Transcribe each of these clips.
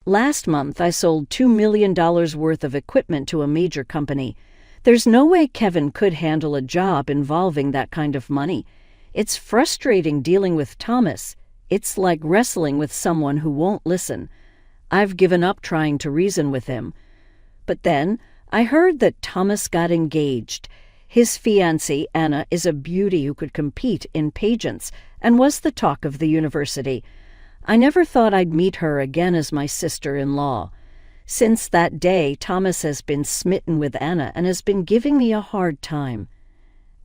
Last month, I sold $2 million worth of equipment to a major company. There's no way Kevin could handle a job involving that kind of money. It's frustrating dealing with Thomas. It's like wrestling with someone who won't listen. I've given up trying to reason with him. But then I heard that Thomas got engaged. His fiancée, Anna, is a beauty who could compete in pageants and was the talk of the university. I never thought I'd meet her again as my sister-in-law. Since that day, Thomas has been smitten with Anna and has been giving me a hard time.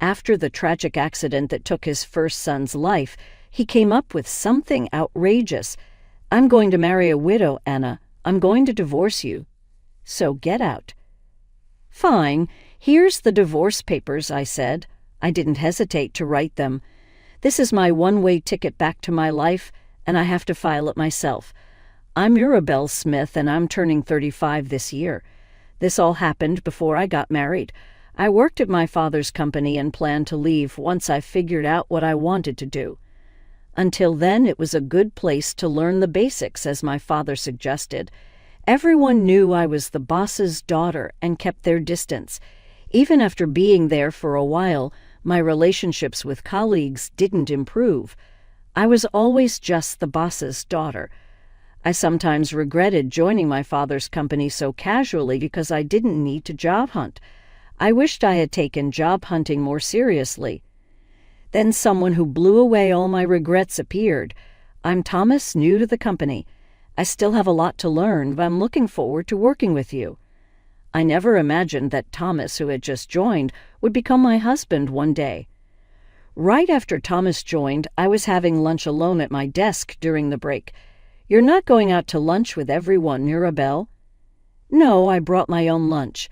After the tragic accident that took his first son's life, he came up with something outrageous. "I'm going to marry a widow, Anna. I'm going to divorce you. So get out." "Fine. Here's the divorce papers," I said. I didn't hesitate to write them. "This is my one-way ticket back to my life, and I have to file it myself. I'm Mirabelle Smith, and I'm turning 35 this year. This all happened before I got married. I worked at my father's company and planned to leave once I figured out what I wanted to do. Until then, it was a good place to learn the basics, as my father suggested. Everyone knew I was the boss's daughter and kept their distance. Even after being there for a while, my relationships with colleagues didn't improve. I was always just the boss's daughter. I sometimes regretted joining my father's company so casually because I didn't need to job hunt. I wished I had taken job hunting more seriously. Then someone who blew away all my regrets appeared. "I'm Thomas, new to the company. I still have a lot to learn, but I'm looking forward to working with you." I never imagined that Thomas, who had just joined, would become my husband one day. Right after Thomas joined, I was having lunch alone at my desk during the break. "You're not going out to lunch with everyone, Mirabelle?" "No, I brought my own lunch."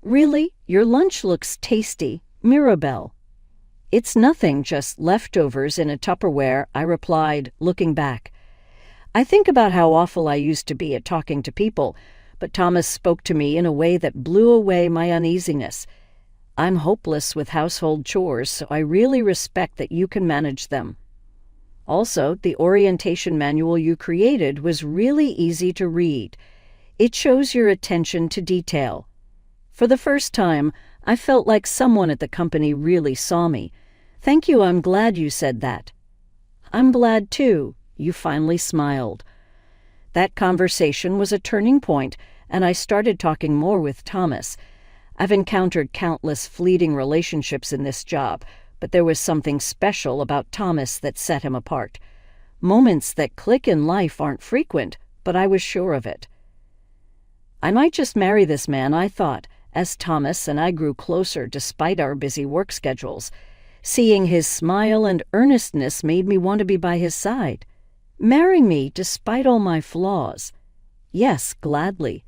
"Really? Your lunch looks tasty, Mirabelle." "It's nothing, just leftovers in a Tupperware," I replied, looking back. I think about how awful I used to be at talking to people, but Thomas spoke to me in a way that blew away my uneasiness. "I'm hopeless with household chores, so I really respect that you can manage them. Also, the orientation manual you created was really easy to read. It shows your attention to detail." For the first time, I felt like someone at the company really saw me. "Thank you, I'm glad you said that." "I'm glad too." You finally smiled. That conversation was a turning point, and I started talking more with Thomas. I've encountered countless fleeting relationships in this job, but there was something special about Thomas that set him apart. Moments that click in life aren't frequent, but I was sure of it. I might just marry this man, I thought, as Thomas and I grew closer despite our busy work schedules. Seeing his smile and earnestness made me want to be by his side. Marry me despite all my flaws. Yes, gladly.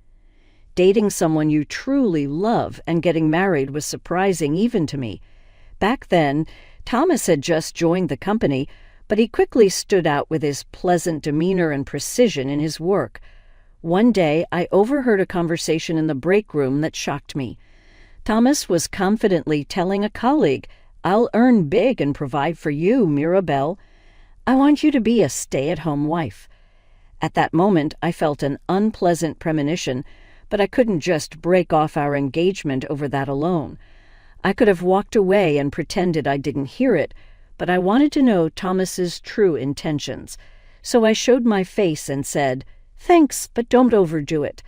Dating someone you truly love and getting married was surprising even to me. Back then, Thomas had just joined the company, but he quickly stood out with his pleasant demeanor and precision in his work. One day, I overheard a conversation in the break room that shocked me. Thomas was confidently telling a colleague, "I'll earn big and provide for you, Mirabelle. I want you to be a stay-at-home wife." At that moment, I felt an unpleasant premonition, but I couldn't just break off our engagement over that alone. I could have walked away and pretended I didn't hear it, but I wanted to know Thomas's true intentions. So I showed my face and said, "Thanks, but don't overdo it."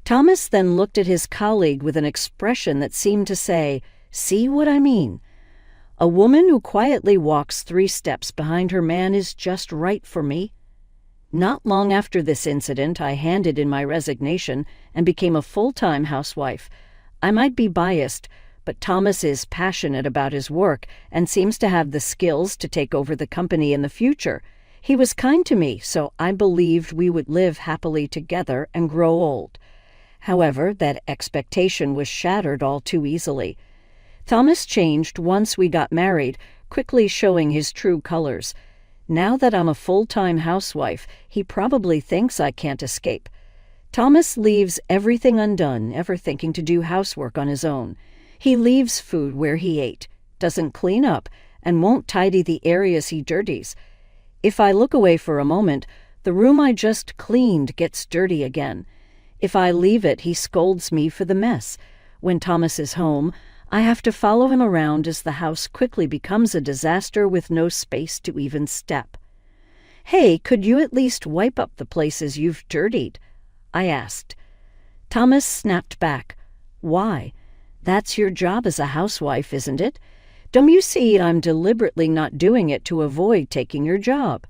Thomas then looked at his colleague with an expression that seemed to say, "See what I mean? A woman who quietly walks 3 steps behind her man is just right for me." Not long after this incident, I handed in my resignation and became a full-time housewife. I might be biased, but Thomas is passionate about his work and seems to have the skills to take over the company in the future. He was kind to me, so I believed we would live happily together and grow old. However, that expectation was shattered all too easily. Thomas changed once we got married, quickly showing his true colors. Now that I'm a full-time housewife, he probably thinks I can't escape. Thomas leaves everything undone, ever thinking to do housework on his own. He leaves food where he ate, doesn't clean up, and won't tidy the areas he dirties. If I look away for a moment, The room I just cleaned gets dirty again. If I leave it, he scolds me for the mess. When Thomas is home, I have to follow him around as the house quickly becomes a disaster with no space to even step. "Hey, could you at least wipe up the places you've dirtied?" I asked. Thomas snapped back. "Why? That's your job as a housewife, isn't it? Don't you see I'm deliberately not doing it to avoid taking your job?"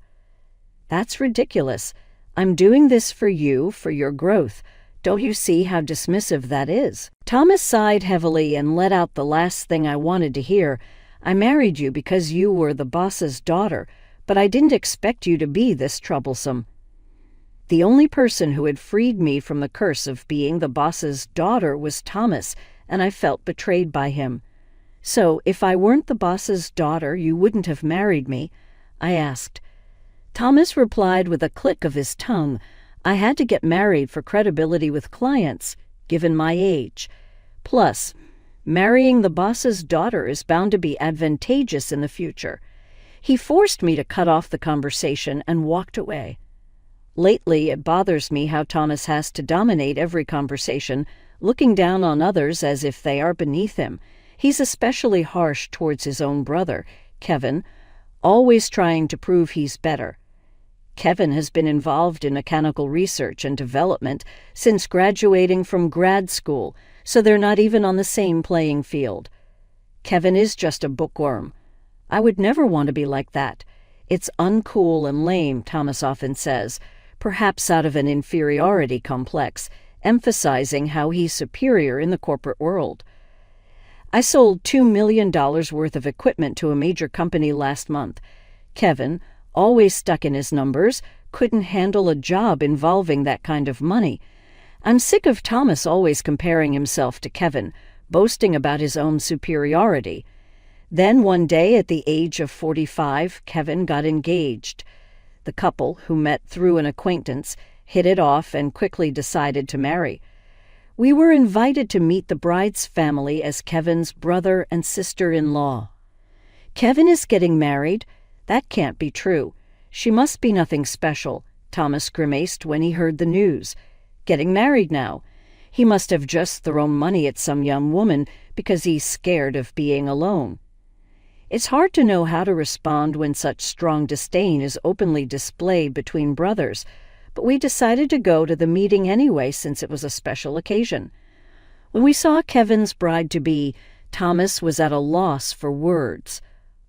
"That's ridiculous. I'm doing this for you, for your growth. Don't you see how dismissive that is?" Thomas sighed heavily and let out the last thing I wanted to hear. "I married you because you were the boss's daughter, but I didn't expect you to be this troublesome." The only person who had freed me from the curse of being the boss's daughter was Thomas, and I felt betrayed by him. "So, if I weren't the boss's daughter, you wouldn't have married me?" I asked. Thomas replied with a click of his tongue. "I had to get married for credibility with clients, given my age. Plus, marrying the boss's daughter is bound to be advantageous in the future." He forced me to cut off the conversation and walked away. Lately, it bothers me how Thomas has to dominate every conversation, looking down on others as if they are beneath him. He's especially harsh towards his own brother, Kevin, always trying to prove he's better. Kevin has been involved in mechanical research and development since graduating from grad school, so they're not even on the same playing field. Kevin is just a bookworm. I would never want to be like that. It's uncool and lame, Thomas often says, perhaps out of an inferiority complex, emphasizing how he's superior in the corporate world. I sold $2 million worth of equipment to a major company last month. Kevin, always stuck in his numbers, couldn't handle a job involving that kind of money. I'm sick of Thomas always comparing himself to Kevin, boasting about his own superiority. Then one day, at the age of 45, Kevin got engaged. The couple, who met through an acquaintance, hit it off and quickly decided to marry. We were invited to meet the bride's family as Kevin's brother and sister-in-law. "Kevin is getting married? That can't be true. She must be nothing special," Thomas grimaced when he heard the news. "Getting married now. He must have just thrown money at some young woman because he's scared of being alone." It's hard to know how to respond when such strong disdain is openly displayed between brothers, but we decided to go to the meeting anyway since it was a special occasion. When we saw Kevin's bride-to-be, Thomas was at a loss for words.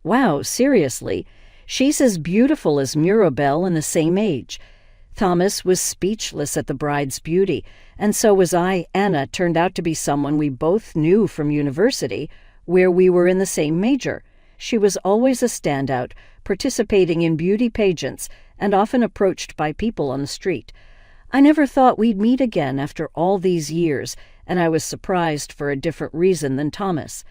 "Wow, seriously, she's as beautiful as Mirabelle and the same age." Thomas was speechless at the bride's beauty, and so was I. Anna turned out to be someone we both knew from university, where we were in the same major. She was always a standout, participating in beauty pageants and often approached by people on the street. I never thought we'd meet again after all these years, and I was surprised for a different reason than Thomas.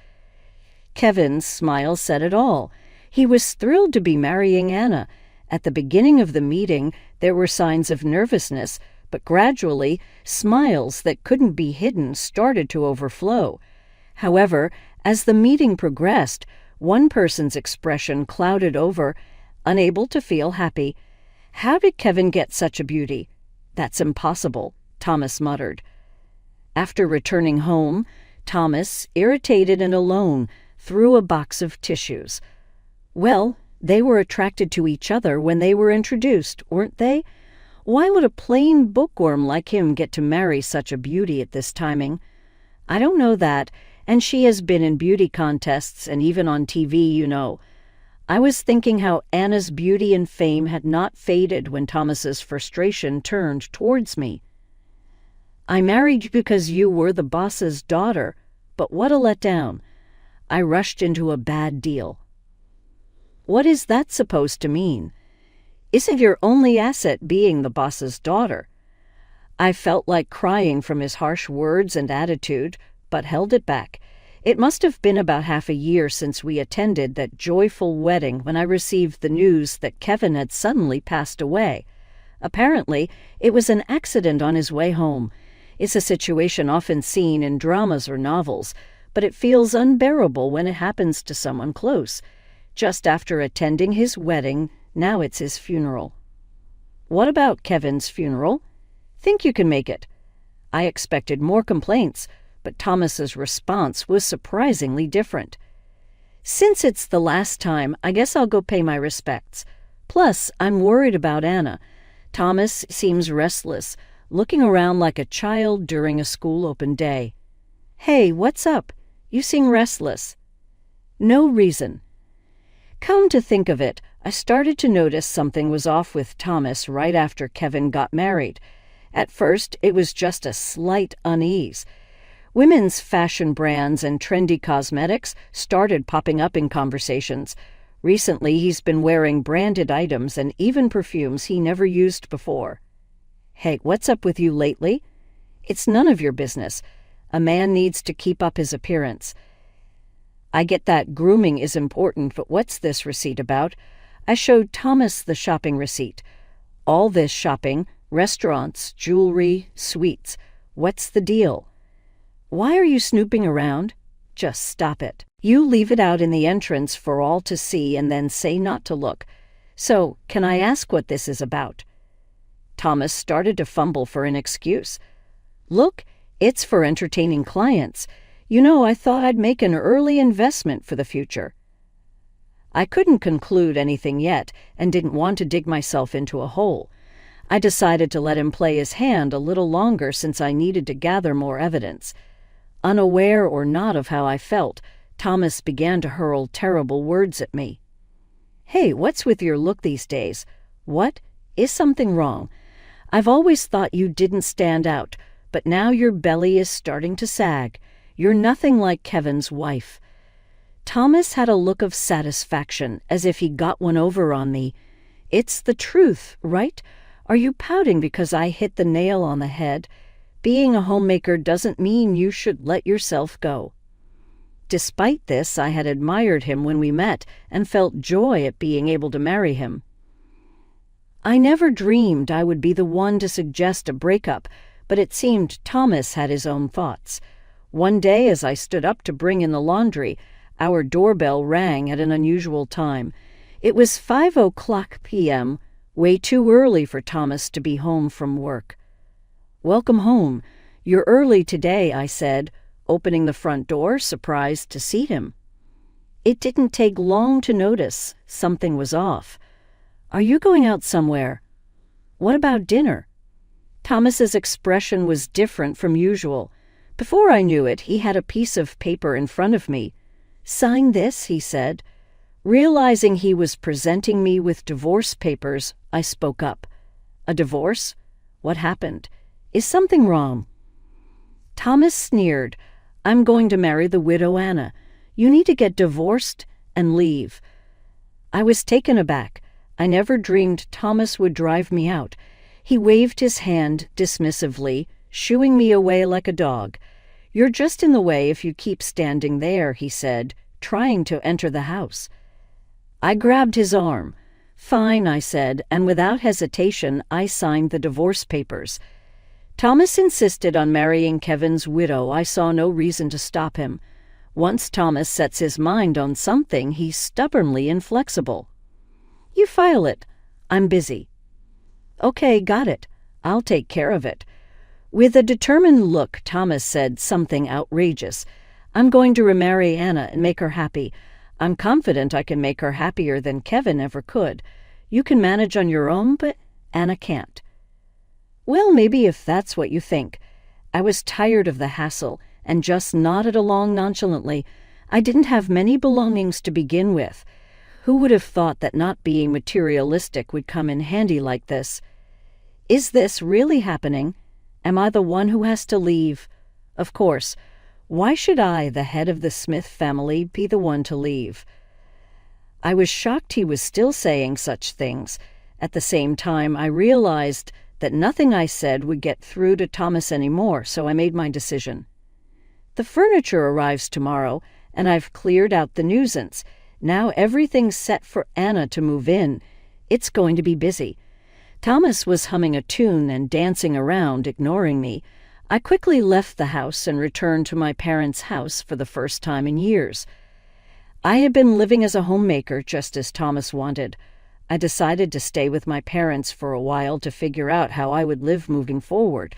Kevin's smile said it all. He was thrilled to be marrying Anna. At the beginning of the meeting, there were signs of nervousness, but gradually, smiles that couldn't be hidden started to overflow. However, as the meeting progressed, one person's expression clouded over, unable to feel happy. "How did Kevin get such a beauty?" "That's impossible," Thomas muttered. After returning home, Thomas, irritated and alone, threw a box of tissues. "Well, they were attracted to each other when they were introduced, weren't they? Why would a plain bookworm like him get to marry such a beauty at this timing?" "I don't know that, and she has been in beauty contests and even on TV, you know." I was thinking how Anna's beauty and fame had not faded when Thomas's frustration turned towards me. "I married you because you were the boss's daughter, but what a letdown. I rushed into a bad deal." "What is that supposed to mean? Isn't your only asset being the boss's daughter?" I felt like crying from his harsh words and attitude, but held it back. It must have been about half a year since we attended that joyful wedding when I received the news that Kevin had suddenly passed away. Apparently, it was an accident on his way home. It's a situation often seen in dramas or novels, but it feels unbearable when it happens to someone close. Just after attending his wedding, now it's his funeral. What about Kevin's funeral? Think you can make it? I expected more complaints, but Thomas's response was surprisingly different. Since it's the last time, I guess I'll go pay my respects. Plus, I'm worried about Anna. Thomas seems restless, looking around like a child during a school open day. Hey, what's up? You seem restless. No reason. Come to think of it, I started to notice something was off with Thomas right after Kevin got married. At first, it was just a slight unease. Women's fashion brands and trendy cosmetics started popping up in conversations. Recently, he's been wearing branded items and even perfumes he never used before. Hey, what's up with you lately? It's none of your business. A man needs to keep up his appearance. I get that grooming is important, but what's this receipt about? I showed Thomas the shopping receipt. All this shopping, restaurants, jewelry, sweets. What's the deal? Why are you snooping around? Just stop it. You leave it out in the entrance for all to see and then say not to look. So, can I ask what this is about? Thomas started to fumble for an excuse. Look, it's for entertaining clients. You know, I thought I'd make an early investment for the future. I couldn't conclude anything yet and didn't want to dig myself into a hole. I decided to let him play his hand a little longer since I needed to gather more evidence. Unaware or not of how I felt, Thomas began to hurl terrible words at me. Hey, what's with your look these days? What? Is something wrong? I've always thought you didn't stand out, but now your belly is starting to sag. You're nothing like Kevin's wife. Thomas had a look of satisfaction, as if he got one over on me. It's the truth, right? Are you pouting because I hit the nail on the head? Being a homemaker doesn't mean you should let yourself go. Despite this, I had admired him when we met and felt joy at being able to marry him. I never dreamed I would be the one to suggest a breakup, but it seemed Thomas had his own thoughts. One day, as I stood up to bring in the laundry, our doorbell rang at an unusual time. It was 5:00 p.m., way too early for Thomas to be home from work. Welcome home. You're early today, I said, opening the front door, surprised to see him. It didn't take long to notice something was off. Are you going out somewhere? What about dinner? Thomas's expression was different from usual. Before I knew it, he had a piece of paper in front of me. Sign this, he said. Realizing he was presenting me with divorce papers, I spoke up. A divorce? What happened? Is something wrong? Thomas sneered. I'm going to marry the widow Anna. You need to get divorced and leave. I was taken aback. I never dreamed Thomas would drive me out. He waved his hand dismissively, shooing me away like a dog. You're just in the way if you keep standing there, he said, trying to enter the house. I grabbed his arm. Fine, I said, and without hesitation, I signed the divorce papers. Thomas insisted on marrying Kevin's widow. I saw no reason to stop him. Once Thomas sets his mind on something, he's stubbornly inflexible. You file it. I'm busy. Okay, got it. I'll take care of it. With a determined look, Thomas said something outrageous. I'm going to remarry Anna and make her happy. I'm confident I can make her happier than Kevin ever could. You can manage on your own, but Anna can't. Well, maybe if that's what you think. I was tired of the hassle and just nodded along nonchalantly. I didn't have many belongings to begin with. Who would have thought that not being materialistic would come in handy like this? Is this really happening? Am I the one who has to leave? Of course. Why should I, the head of the Smith family, be the one to leave? I was shocked he was still saying such things. At the same time, I realized that nothing I said would get through to Thomas anymore, so I made my decision. The furniture arrives tomorrow, and I've cleared out the nuisance. Now everything's set for Anna to move in. It's going to be busy. Thomas was humming a tune and dancing around, ignoring me. I quickly left the house and returned to my parents' house for the first time in years. I had been living as a homemaker just as Thomas wanted. I decided to stay with my parents for a while to figure out how I would live moving forward.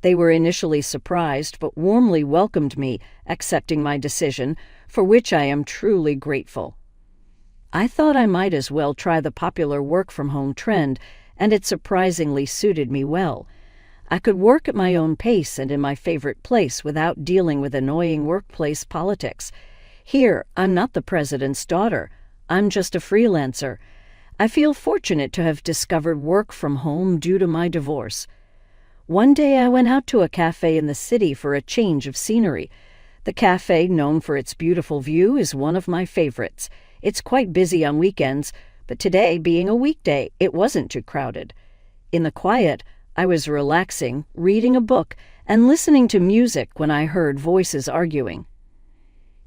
They were initially surprised but warmly welcomed me, accepting my decision, for which I am truly grateful. I thought I might as well try the popular work-from-home trend, and it surprisingly suited me well. I could work at my own pace and in my favorite place without dealing with annoying workplace politics. Here, I'm not the president's daughter. I'm just a freelancer. I feel fortunate to have discovered work from home due to my divorce. One day I went out to a cafe in the city for a change of scenery. The cafe, known for its beautiful view, is one of my favorites. It's quite busy on weekends, but today, being a weekday, it wasn't too crowded. In the quiet, I was relaxing, reading a book, and listening to music when I heard voices arguing.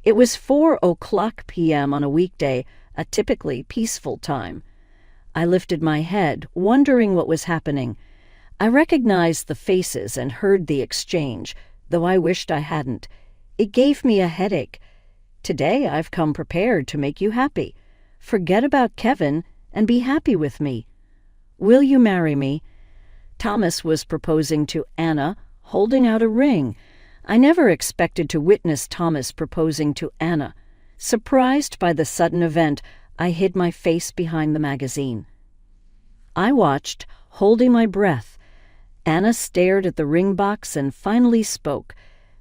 It was 4:00 p.m. on a weekday, a typically peaceful time. I lifted my head, wondering what was happening. I recognized the faces and heard the exchange, though I wished I hadn't. It gave me a headache. Today I've come prepared to make you happy. Forget about Kevin and be happy with me. Will you marry me? Thomas was proposing to Anna, holding out a ring. I never expected to witness Thomas proposing to Anna. Surprised by the sudden event, I hid my face behind the magazine. I watched, holding my breath. Anna stared at the ring box and finally spoke.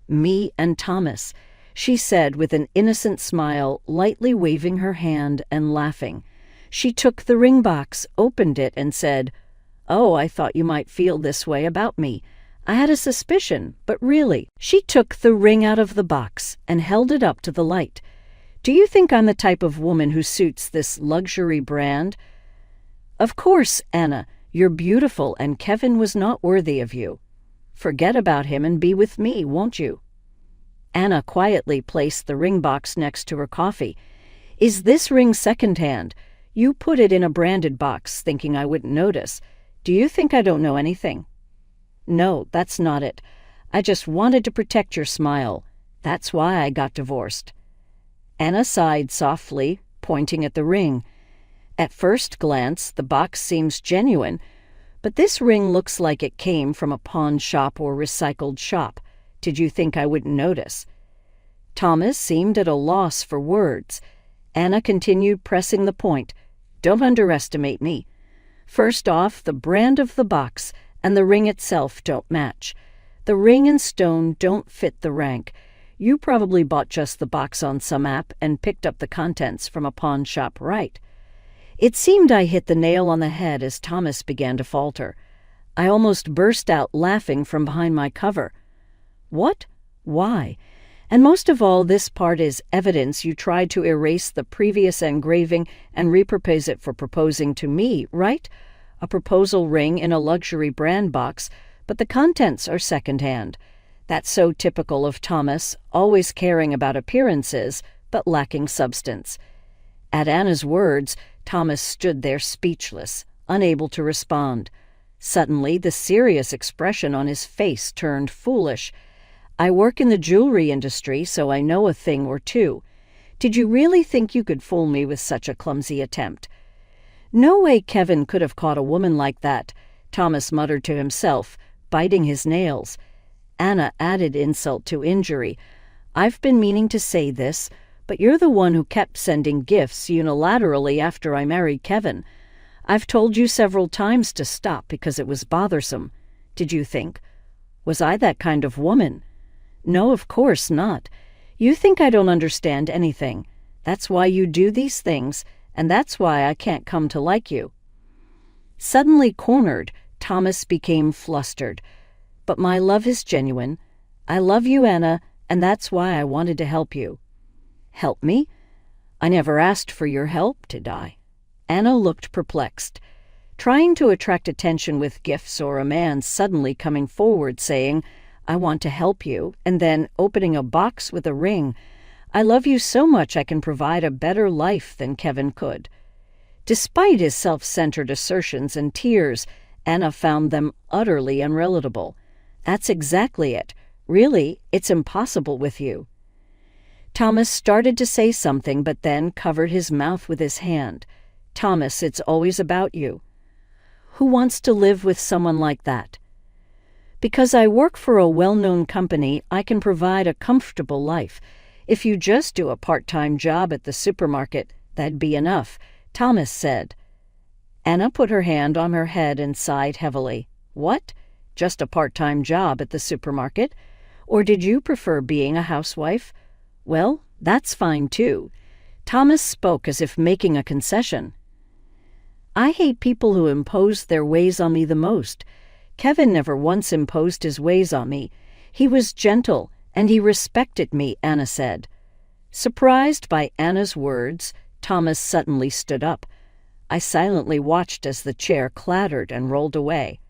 Me and Thomas, she said with an innocent smile, lightly waving her hand and laughing. She took the ring box, opened it, and said, "Oh, I thought you might feel this way about me. I had a suspicion, but really." She took the ring out of the box and held it up to the light. "Do you think I'm the type of woman who suits this luxury brand?" "Of course, Anna. You're beautiful, and Kevin was not worthy of you. Forget about him and be with me, won't you?" Anna quietly placed the ring box next to her coffee. "Is this ring secondhand? You put it in a branded box, thinking I wouldn't notice. Do you think I don't know anything?" "No, that's not it. I just wanted to protect your smile. That's why I got divorced." Anna sighed softly, pointing at the ring. At first glance, the box seems genuine, but this ring looks like it came from a pawn shop or recycled shop. Did you think I wouldn't notice? Thomas seemed at a loss for words. Anna continued pressing the point. "Don't underestimate me. First off, the brand of the box and the ring itself don't match. The ring and stone don't fit the rank. You probably bought just the box on some app and picked up the contents from a pawn shop, right?" It seemed I hit the nail on the head as Thomas began to falter. I almost burst out laughing from behind my cover. "What? Why? And most of all, this part is evidence you tried to erase the previous engraving and repurpose it for proposing to me, right? A proposal ring in a luxury brand box, but the contents are secondhand. That's so typical of Thomas, always caring about appearances, but lacking substance." At Anna's words, Thomas stood there speechless, unable to respond. Suddenly, the serious expression on his face turned foolish. "I work in the jewelry industry, so I know a thing or two. Did you really think you could fool me with such a clumsy attempt?" "No way Kevin could have caught a woman like that," Thomas muttered to himself, biting his nails. Anna added insult to injury. "I've been meaning to say this, but you're the one who kept sending gifts unilaterally after I married Kevin. I've told you several times to stop because it was bothersome. Did you think? Was I that kind of woman?" "No, of course not. You think I don't understand anything. That's why you do these things, and that's why I can't come to like you." Suddenly cornered, Thomas became flustered. "But my love is genuine. I love you, Anna, and that's why I wanted to help you." "Help me? I never asked for your help, did I?" Anna looked perplexed. Trying to attract attention with gifts or a man suddenly coming forward saying, "I want to help you," and then opening a box with a ring. "I love you so much I can provide a better life than Kevin could." Despite his self-centered assertions and tears, Anna found them utterly unrelatable. "That's exactly it. Really, it's impossible with you." Thomas started to say something but then covered his mouth with his hand. Thomas, it's always about you. Who wants to live with someone like that? Because I work for a well-known company, I can provide a comfortable life. If you just do a part-time job at the supermarket, that'd be enough, Thomas said. Anna put her hand on her head and sighed heavily. What? Just a part-time job at the supermarket? Or did you prefer being a housewife? Well, that's fine too. Thomas spoke as if making a concession. I hate people who impose their ways on me the most. Kevin never once imposed his ways on me. He was gentle, and he respected me, Anna said. Surprised by Anna's words, Thomas suddenly stood up. I silently watched as the chair clattered and rolled away.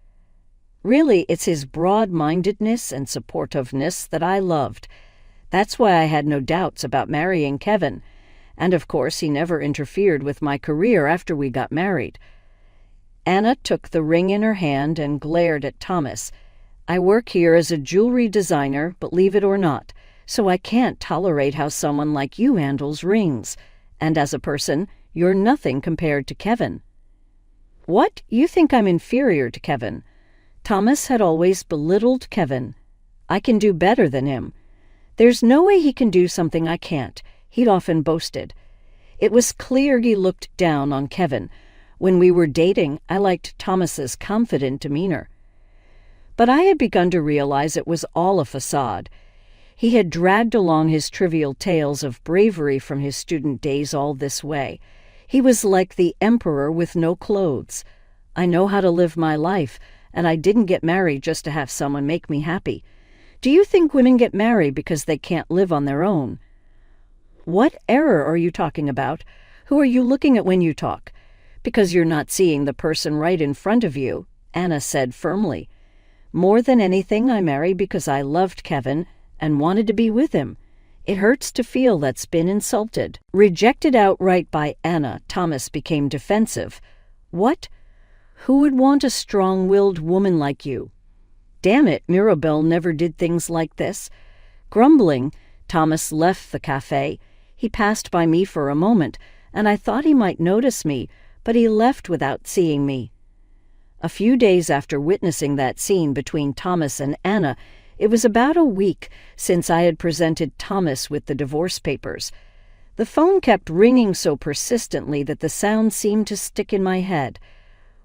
Really, it's his broad-mindedness and supportiveness that I loved. That's why I had no doubts about marrying Kevin. And of course, he never interfered with my career after we got married. Anna took the ring in her hand and glared at Thomas. I work here as a jewelry designer, believe it or not, so I can't tolerate how someone like you handles rings. And as a person, you're nothing compared to Kevin. What? You think I'm inferior to Kevin? Thomas had always belittled Kevin. I can do better than him. There's no way he can do something I can't, he'd often boasted. It was clear he looked down on Kevin. When we were dating, I liked Thomas's confident demeanor. But I had begun to realize it was all a facade. He had dragged along his trivial tales of bravery from his student days all this way. He was like the emperor with no clothes. I know how to live my life, and I didn't get married just to have someone make me happy. Do you think women get married because they can't live on their own? What error are you talking about? Who are you looking at when you talk? Because you're not seeing the person right in front of you, Anna said firmly. More than anything, I married because I loved Kevin and wanted to be with him. It hurts to feel that's been insulted. Rejected outright by Anna, Thomas became defensive. What? Who would want a strong-willed woman like you? Damn it, Mirabelle never did things like this. Grumbling, Thomas left the cafe. He passed by me for a moment, and I thought he might notice me, but he left without seeing me. A few days after witnessing that scene between Thomas and Anna, it was about a week since I had presented Thomas with the divorce papers. The phone kept ringing so persistently that the sound seemed to stick in my head.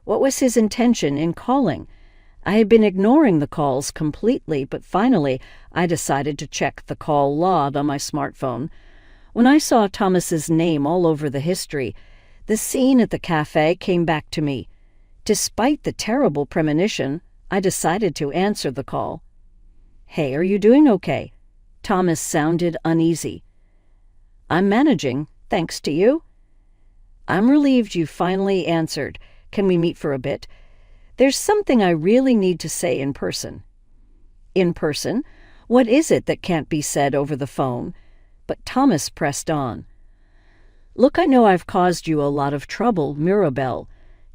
What was his intention in calling? I had been ignoring the calls completely, but finally I decided to check the call log on my smartphone. When I saw Thomas's name all over the history, the scene at the cafe came back to me. Despite the terrible premonition, I decided to answer the call. Hey, are you doing okay? Thomas sounded uneasy. I'm managing, thanks to you. I'm relieved you finally answered. Can we meet for a bit? There's something I really need to say in person. In person? What is it that can't be said over the phone? But Thomas pressed on. Look, I know I've caused you a lot of trouble, Mirabelle.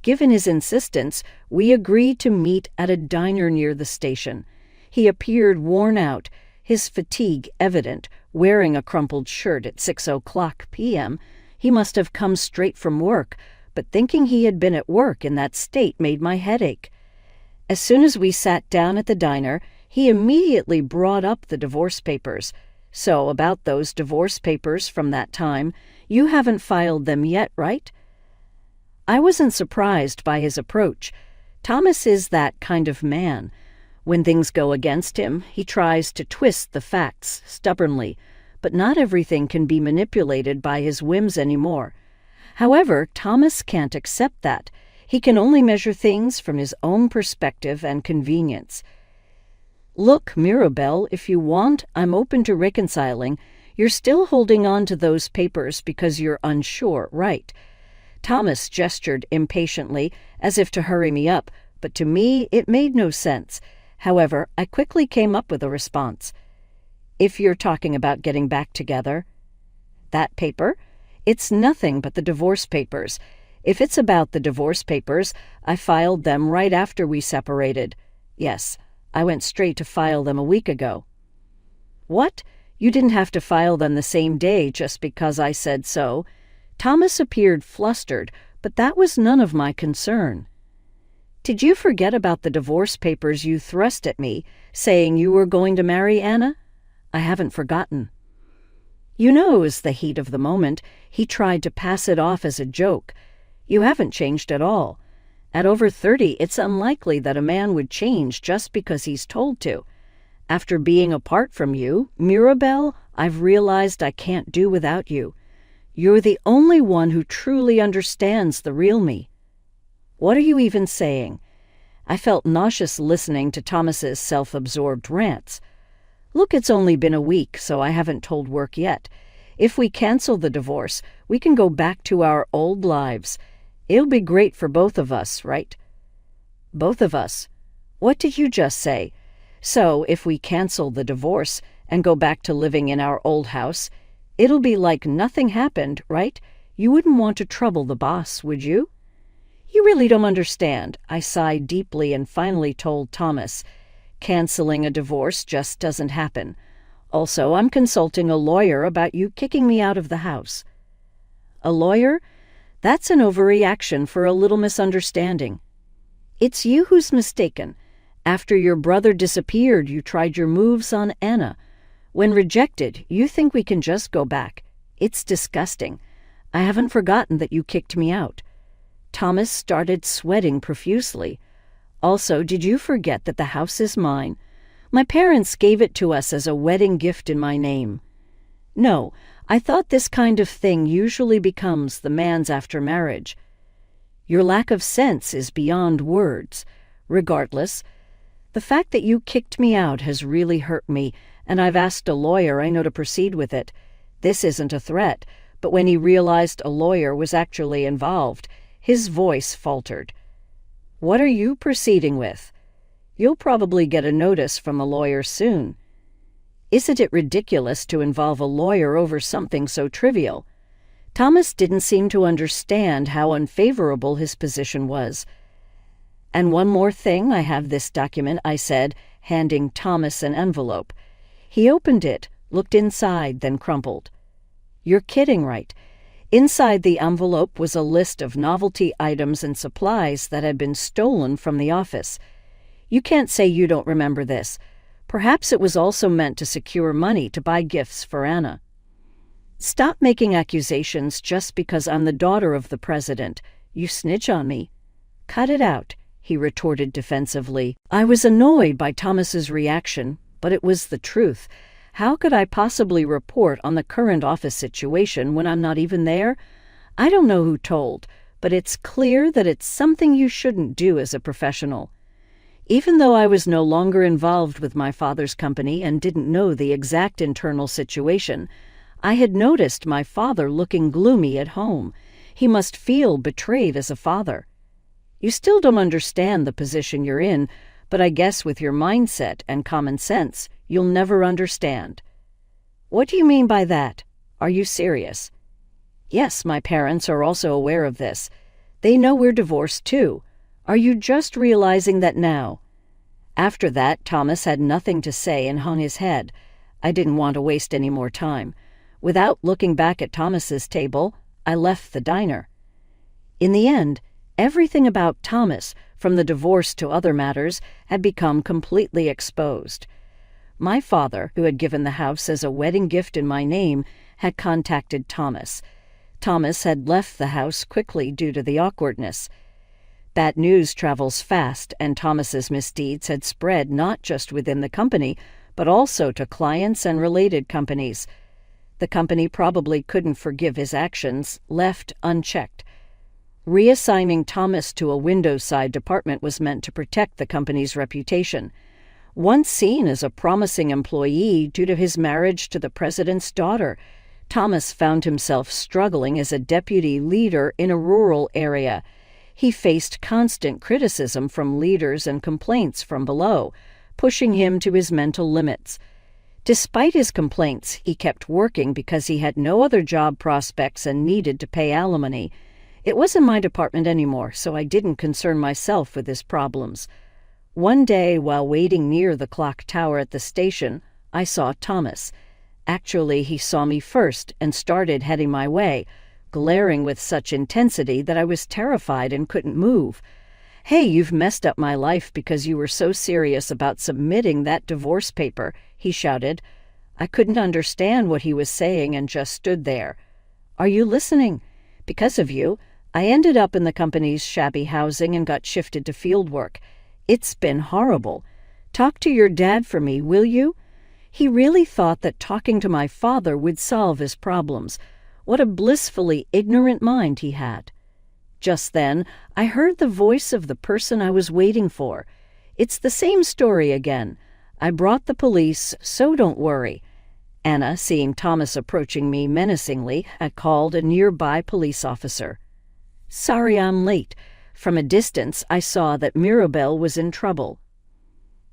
Given his insistence, we agreed to meet at a diner near the station. He appeared worn out, his fatigue evident, wearing a crumpled shirt at 6:00 p.m. He must have come straight from work, but thinking he had been at work in that state made my head ache. As soon as we sat down at the diner, he immediately brought up the divorce papers. So, about those divorce papers from that time, you haven't filed them yet, right? I wasn't surprised by his approach. Thomas is that kind of man. When things go against him, he tries to twist the facts stubbornly, but not everything can be manipulated by his whims anymore. However, Thomas can't accept that. He can only measure things from his own perspective and convenience. Look, Mirabelle, if you want, I'm open to reconciling. You're still holding on to those papers because you're unsure, right? Thomas gestured impatiently, as if to hurry me up, but to me it made no sense. However, I quickly came up with a response. If you're talking about getting back together. That paper? It's nothing but the divorce papers. If it's about the divorce papers, I filed them right after we separated. Yes, I went straight to file them a week ago. What? You didn't have to file them the same day just because I said so. Thomas appeared flustered, but that was none of my concern. Did you forget about the divorce papers you thrust at me, saying you were going to marry Anna? I haven't forgotten. You know, it was the heat of the moment. He tried to pass it off as a joke. You haven't changed at all. At over 30, it's unlikely that a man would change just because he's told to. After being apart from you, Mirabelle, I've realized I can't do without you. You're the only one who truly understands the real me. What are you even saying? I felt nauseous listening to Thomas's self-absorbed rants. Look, it's only been a week, so I haven't told work yet. If we cancel the divorce, we can go back to our old lives. It'll be great for both of us, right? Both of us? What did you just say? So, if we cancel the divorce and go back to living in our old house, it'll be like nothing happened, right? You wouldn't want to trouble the boss, would you? You really don't understand. I sighed deeply and finally told Thomas, canceling a divorce just doesn't happen. Also, I'm consulting a lawyer about you kicking me out of the house. A lawyer? That's an overreaction for a little misunderstanding. It's you who's mistaken. After your brother disappeared, you tried your moves on Anna. When rejected, you think we can just go back. It's disgusting. I haven't forgotten that you kicked me out. Thomas started sweating profusely. Also, did you forget that the house is mine? My parents gave it to us as a wedding gift in my name. No, I thought this kind of thing usually becomes the man's after marriage. Your lack of sense is beyond words. Regardless, the fact that you kicked me out has really hurt me, and I've asked a lawyer I know to proceed with it. This isn't a threat, but when he realized a lawyer was actually involved, his voice faltered. What are you proceeding with? You'll probably get a notice from a lawyer soon. Isn't it ridiculous to involve a lawyer over something so trivial? Thomas didn't seem to understand how unfavorable his position was. And one more thing, I have this document, I said, handing Thomas an envelope. He opened it, looked inside, then crumpled. You're kidding, right? Inside the envelope was a list of novelty items and supplies that had been stolen from the office. You can't say you don't remember this. Perhaps it was also meant to secure money to buy gifts for Anna. Stop making accusations just because I'm the daughter of the president. You snitch on me. Cut it out, he retorted defensively. I was annoyed by Thomas's reaction, but it was the truth. How could I possibly report on the current office situation when I'm not even there? I don't know who told, but it's clear that it's something you shouldn't do as a professional. Even though I was no longer involved with my father's company and didn't know the exact internal situation, I had noticed my father looking gloomy at home. He must feel betrayed as a father. You still don't understand the position you're in, but I guess with your mindset and common sense, you'll never understand. What do you mean by that? Are you serious? Yes, my parents are also aware of this. They know we're divorced too. Are you just realizing that now? After that, Thomas had nothing to say and hung his head. I didn't want to waste any more time. Without looking back at Thomas's table, I left the diner. In the end, everything about Thomas, from the divorce to other matters, had become completely exposed. My father, who had given the house as a wedding gift in my name, had contacted Thomas. Thomas had left the house quickly due to the awkwardness. Bad news travels fast, and Thomas's misdeeds had spread not just within the company, but also to clients and related companies. The company probably couldn't forgive his actions, left unchecked. Reassigning Thomas to a window-side department was meant to protect the company's reputation. Once seen as a promising employee due to his marriage to the president's daughter, Thomas found himself struggling as a deputy leader in a rural area. He faced constant criticism from leaders and complaints from below, pushing him to his mental limits. Despite his complaints, he kept working because he had no other job prospects and needed to pay alimony. It wasn't my department anymore, so I didn't concern myself with his problems. One day, while waiting near the clock tower at the station, I saw Thomas. Actually, he saw me first and started heading my way, glaring with such intensity that I was terrified and couldn't move. "Hey, you've messed up my life because you were so serious about submitting that divorce paper," he shouted. I couldn't understand what he was saying and just stood there. "Are you listening? Because of you, I ended up in the company's shabby housing and got shifted to field work. It's been horrible. Talk to your dad for me, will you?" He really thought that talking to my father would solve his problems. What a blissfully ignorant mind he had. Just then, I heard the voice of the person I was waiting for. "It's the same story again. I brought the police, so don't worry." Anna, seeing Thomas approaching me menacingly, had called a nearby police officer. "Sorry I'm late." From a distance, I saw that Mirabelle was in trouble.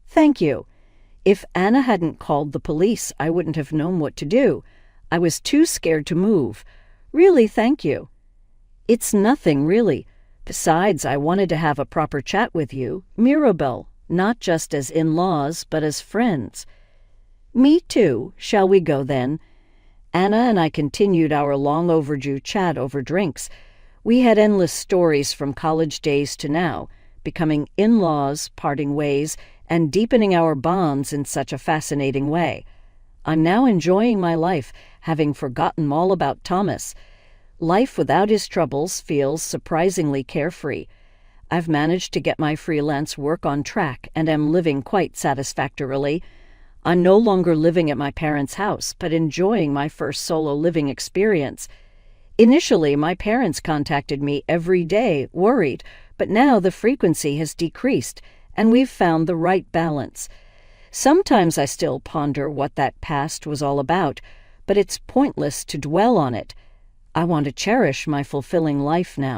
"Thank you." If Anna hadn't called the police, I wouldn't have known what to do. I was too scared to move. "Really, thank you." "It's nothing, really. Besides, I wanted to have a proper chat with you, Mirabelle, not just as in-laws, but as friends." "Me too. Shall we go then?" Anna and I continued our long-overdue chat over drinks. We had endless stories from college days to now, becoming in-laws, parting ways, and deepening our bonds in such a fascinating way. I'm now enjoying my life, having forgotten all about Thomas. Life without his troubles feels surprisingly carefree. I've managed to get my freelance work on track and am living quite satisfactorily. I'm no longer living at my parents' house, but enjoying my first solo living experience. Initially, my parents contacted me every day, worried, but now the frequency has decreased, and we've found the right balance. Sometimes I still ponder what that past was all about, but it's pointless to dwell on it. I want to cherish my fulfilling life now.